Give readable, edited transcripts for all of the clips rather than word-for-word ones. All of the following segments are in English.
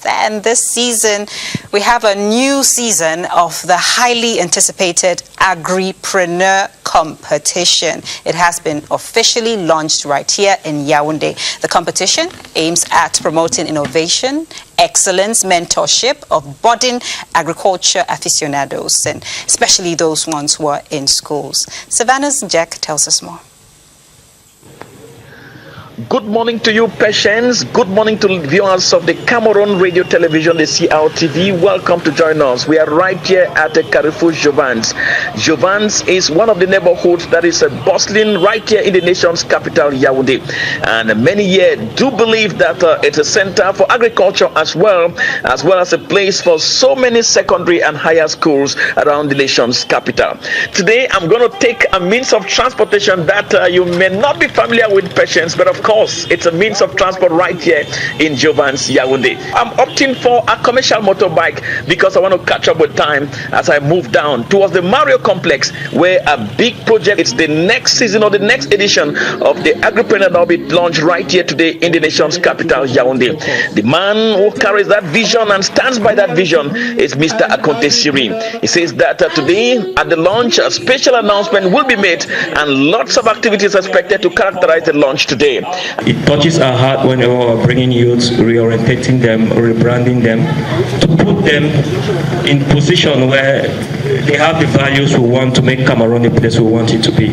And this season, we have a new season of the highly anticipated Agripreneur competition. It has been officially launched right here in Yaoundé. The competition aims at promoting innovation, excellence, mentorship of budding agriculture aficionados, and especially those ones who are in schools. Savannah's Jack tells us more. Good morning to you, patients. Good morning to viewers of the Cameroon radio television, the CRTV. Welcome to join us. We are right here at the Carrefour Jovans. Jovans is one of the neighborhoods that is bustling right here in the nation's capital, Yaoundé. And many here do believe that it's a center for agriculture as well as a place for so many secondary and higher schools around the nation's capital. Today, I'm going to take a means of transportation that you may not be familiar with, patients, but of course, it's a means of transport right here in Jovans, Yaoundé. I'm opting for a commercial motorbike because I want to catch up with time as I move down towards the Mario complex, where a big project, it's the next season or the next edition of the Agripreneur that will be launched right here today in the nation's capital, Yaoundé. The man who carries that vision and stands by that vision is Mr. Akonte Siri. He says that today at the launch, a special announcement will be made and lots of activities expected to characterize the launch today. It touches our heart whenever we're bringing youths, reorientating them, rebranding them, to put them in position where they have the values we want to make Cameroon the place we want it to be.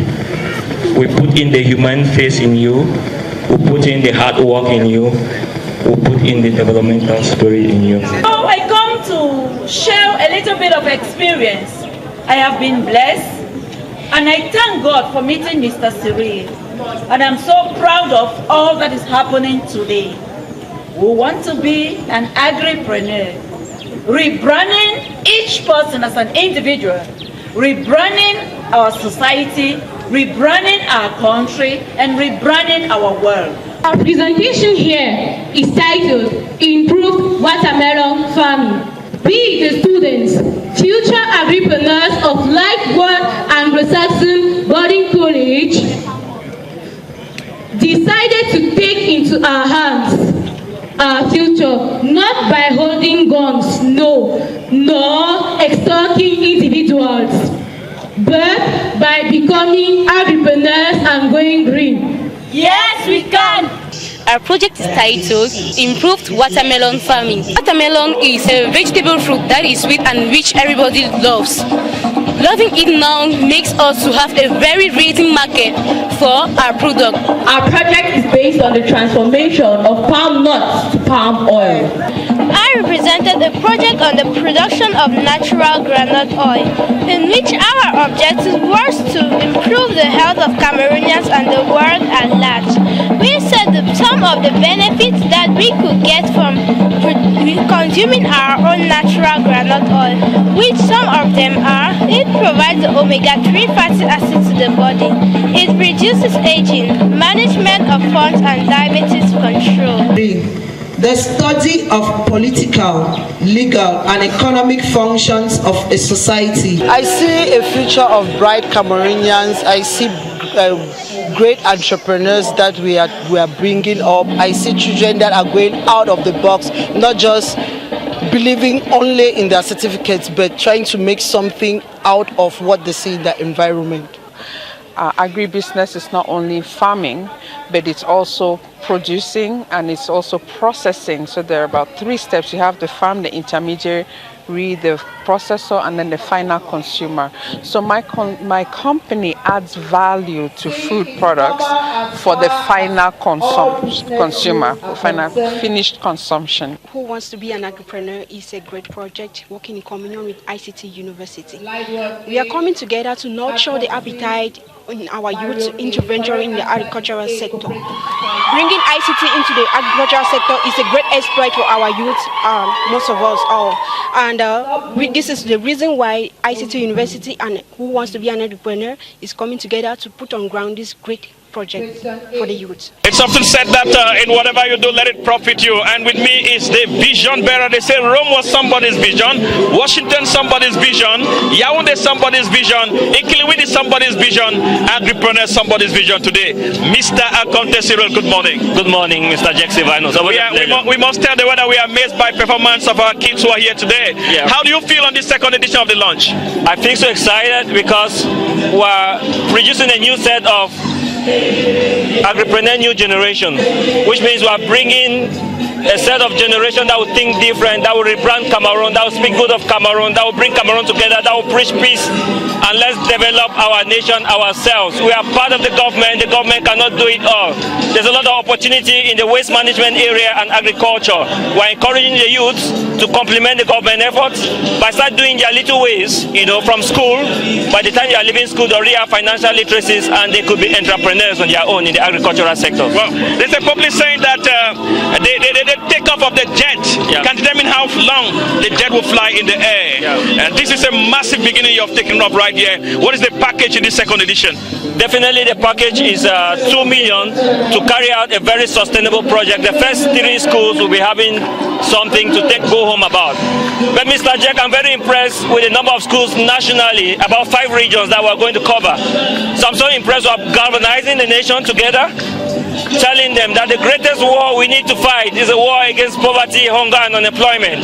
We put in the human face in you, we put in the hard work in you, we put in the developmental spirit in you. So I come to share a little bit of experience. I have been blessed, and I thank God for meeting Mr. Siri. And I'm so proud of all that is happening today. We want to be an agripreneur, rebranding each person as an individual, rebranding our society, rebranding our country, and rebranding our world. Our presentation here is titled Improved Watermelon Farming. We, the students, future agripreneurs of Lightwork Anglo-Saxon Boarding College, decided to take into our hands our future, not by holding guns, no, nor extorting individuals, but by becoming agripreneurs and going green. Yes, we can! Our project is titled Improved Watermelon Farming. Watermelon is a vegetable fruit that is sweet and which everybody loves. Loving it now makes us to have a very raising market for our product. Our project is based on the transformation of palm nuts to palm oil. I represented a project on the production of natural groundnut oil, in which our objective was to improve the health of Cameroonians and the world at large. We said some of the benefits that we could get from consuming our own natural groundnut oil, which some of them are: it provides the omega-3 fatty acids to the body, it reduces aging, management of funds, and diabetes control. The study of political, legal, and economic functions of a society. I see a future of bright Cameroonians. I see great entrepreneurs that we are bringing up. I see children that are going out of the box, not just believing only in their certificates, but trying to make something out of what they see in the environment. Agribusiness is not only farming, but it's also producing and it's also processing. So there are about 3 steps. You have the farm, the intermediary, the processor, and then the final consumer. So my company adds value to food products for the final consumer, final finished consumption. Who Wants to Be an Agripreneur is a great project working in communion with ICT University. We are coming together to nurture the appetite in our youth into venturing in the agricultural sector. Bringing ICT into the agricultural sector is a great exploit for our youth, most of us all. And this is the reason why ICT University and Who Wants to Be an Entrepreneur is coming together to put on ground this great project for the youth. It's often said that in whatever you do, let it profit you. And with me is the vision bearer. They say Rome was somebody's vision, Washington somebody's vision, Yaoundé somebody's vision, Ikiliwidi somebody's vision, Agripreneur somebody's vision today. Mr. Akonte Cyril, good morning. Good morning, Mr. Jack Sivanos. We must tell the weather we are amazed by performance of our kids who are here today. Yeah. How do you feel on this second edition of the launch? I feel so excited because we're producing a new set of Agripreneur new generation, which means we are bringing a set of generation that will think different, that will rebrand Cameroon, that will speak good of Cameroon, that will bring Cameroon together, that will preach peace, and let's develop our nation ourselves. We are part of the government cannot do it all. There's a lot of opportunity in the waste management area and agriculture. We're encouraging the youth to complement the government efforts by start doing their little ways, from school. By the time you are leaving school, they already have financial literacies and they could be entrepreneurs on their own in the agricultural sector. Well, there's a public saying that the takeoff of the jet can determine how long the jet will fly in the air. Yeah. And this is a massive beginning of taking off right here. What is the package in this second edition? Definitely the package is 2 million to carry out a very sustainable project. The first 3 schools will be having something to go home about. But Mr. Jack, I'm very impressed with the number of schools nationally, about 5 regions that we're going to cover. So I'm so impressed with galvanizing the nation together, telling them that the greatest war we need to fight is a war against poverty, hunger, and unemployment.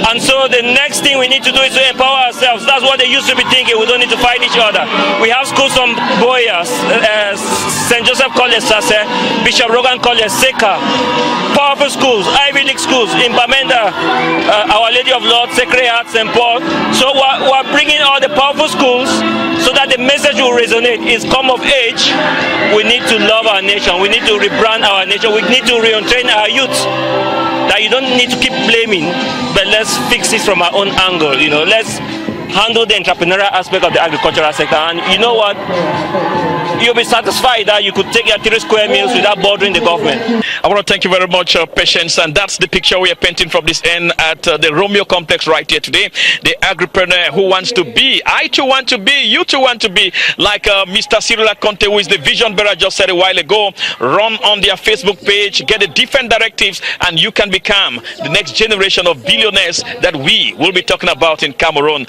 And so the next thing we need to do is to empower ourselves. That's what they used to be thinking. We don't need to fight each other. We have schools from Boyas, St. Joseph College, Sase, Bishop Rogan College, Seka. Powerful schools, Ivy League schools in Bamenda, Our Lady of Lord, Sacred Heart, St. Paul. So we're bringing all the powerful schools so that the message will resonate. Is come of age, we need to love our nation. We need to rebrand our nation. We need to retrain our youth. That you don't need to keep blaming, but let's fix it from our own angle. Let's handle the entrepreneurial aspect of the agricultural sector. And you know what? You'll be satisfied that you could take your 3 square meals without bothering the government. I want to thank you very much, Patience. And that's the picture we are painting from this end at the Romeo complex right here today. The agripreneur who wants to be, I too want to be, you too want to be, like Mr. Cyril Akonte, who is the vision bearer, just said a while ago. Run on their Facebook page, get the different directives, and you can become the next generation of billionaires that we will be talking about in Cameroon.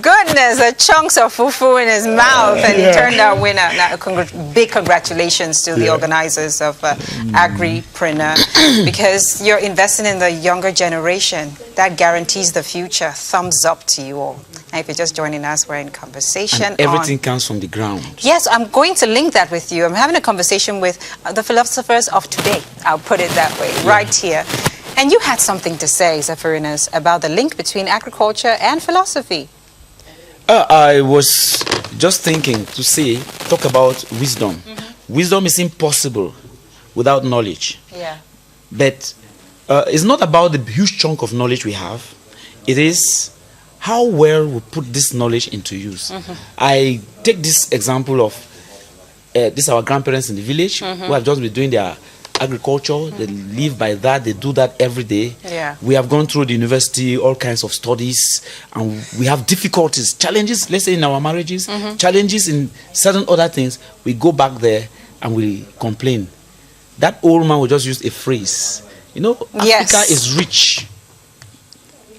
Goodness, chunks of fufu in his mouth, and he turned out winner. Now, big congratulations to the organizers of Agripreneur, because you're investing in the younger generation. That guarantees the future. Thumbs up to you all. And if you're just joining us, we're in conversation. And everything comes from the ground. Yes, I'm going to link that with you. I'm having a conversation with the philosophers of today. I'll put it that way, right here. And you had something to say, Zepherinus, about the link between agriculture and philosophy. I was just thinking to talk about wisdom. Wisdom is impossible without knowledge. Yeah. But it's not about the huge chunk of knowledge we have. It is how well we put this knowledge into use. I take this example of this our grandparents in the village who have just been doing their agriculture. They live by that. They do that every day. Yeah. We have gone through the university, all kinds of studies, and we have difficulties, challenges, let's say in our marriages, challenges in certain other things. We go back there and we complain. That old man will just use a phrase. Africa is rich.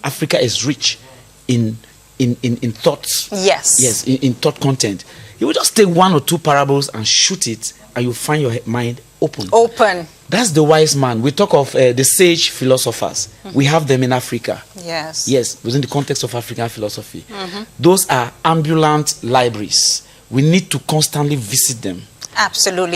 Africa is rich in thoughts. Yes, in thought content. You will just take 1 or 2 parables and shoot it, and you find your mind open. That's the wise man. We talk of the sage philosophers. We have them in Africa. Yes, within the context of African philosophy. Those are ambulant libraries. We need to constantly visit them. Absolutely.